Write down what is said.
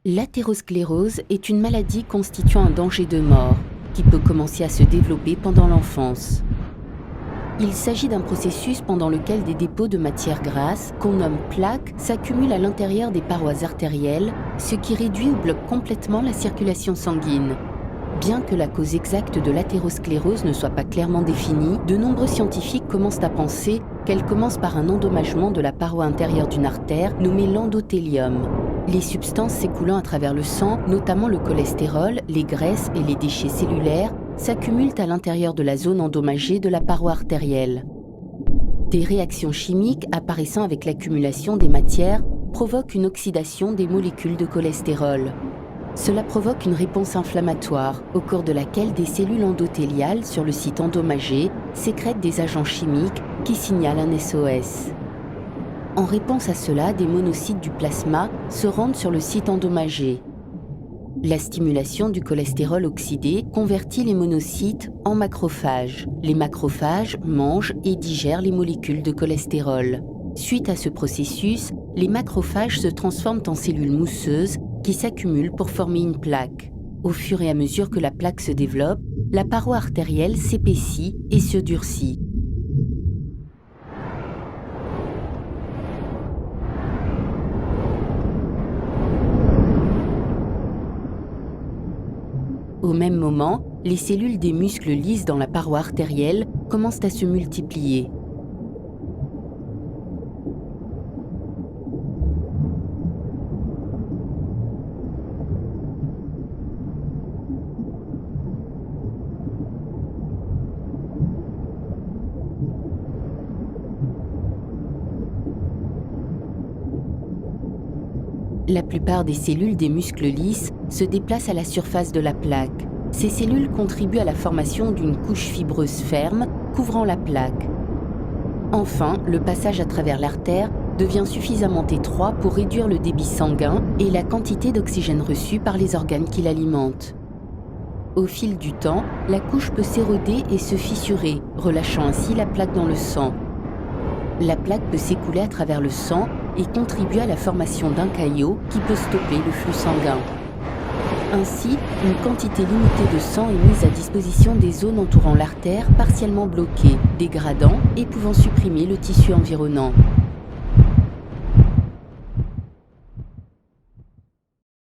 L'athérosclérose est une maladie constituant un danger de mort qui peut commencer à se développer pendant l'enfance. Il s'agit d'un processus pendant lequel des dépôts de matière grasse, qu'on nomme plaques, s'accumulent à l'intérieur des parois artérielles, ce qui réduit ou bloque complètement la circulation sanguine. Bien que la cause exacte de l'athérosclérose ne soit pas clairement définie, de nombreux scientifiques commencent à penser qu'elle commence par un endommagement de la paroi intérieure d'une artère nommée l'endothélium. Les substances s'écoulant à travers le sang, notamment le cholestérol, les graisses et les déchets cellulaires, s'accumulent à l'intérieur de la zone endommagée de la paroi artérielle. Des réactions chimiques apparaissant avec l'accumulation des matières provoquent une oxydation des molécules de cholestérol. Cela provoque une réponse inflammatoire, au cours de laquelle des cellules endothéliales sur le site endommagé sécrètent des agents chimiques qui signalent un SOS. En réponse à cela, des monocytes du plasma se rendent sur le site endommagé. La stimulation du cholestérol oxydé convertit les monocytes en macrophages. Les macrophages mangent et digèrent les molécules de cholestérol. Suite à ce processus, les macrophages se transforment en cellules mousseuses qui s'accumulent pour former une plaque. Au fur et à mesure que la plaque se développe, la paroi artérielle s'épaissit et se durcit. Au même moment, les cellules des muscles lisses dans la paroi artérielle commencent à se multiplier. La plupart des cellules des muscles lisses se déplacent à la surface de la plaque. Ces cellules contribuent à la formation d'une couche fibreuse ferme couvrant la plaque. Enfin, le passage à travers l'artère devient suffisamment étroit pour réduire le débit sanguin et la quantité d'oxygène reçu par les organes qui l'alimentent. Au fil du temps, la couche peut s'éroder et se fissurer, relâchant ainsi la plaque dans le sang. La plaque peut s'écouler à travers le sang et contribuer à la formation d'un caillot qui peut stopper le flux sanguin. Ainsi, une quantité limitée de sang est mise à disposition des zones entourant l'artère partiellement bloquées, dégradant et pouvant supprimer le tissu environnant.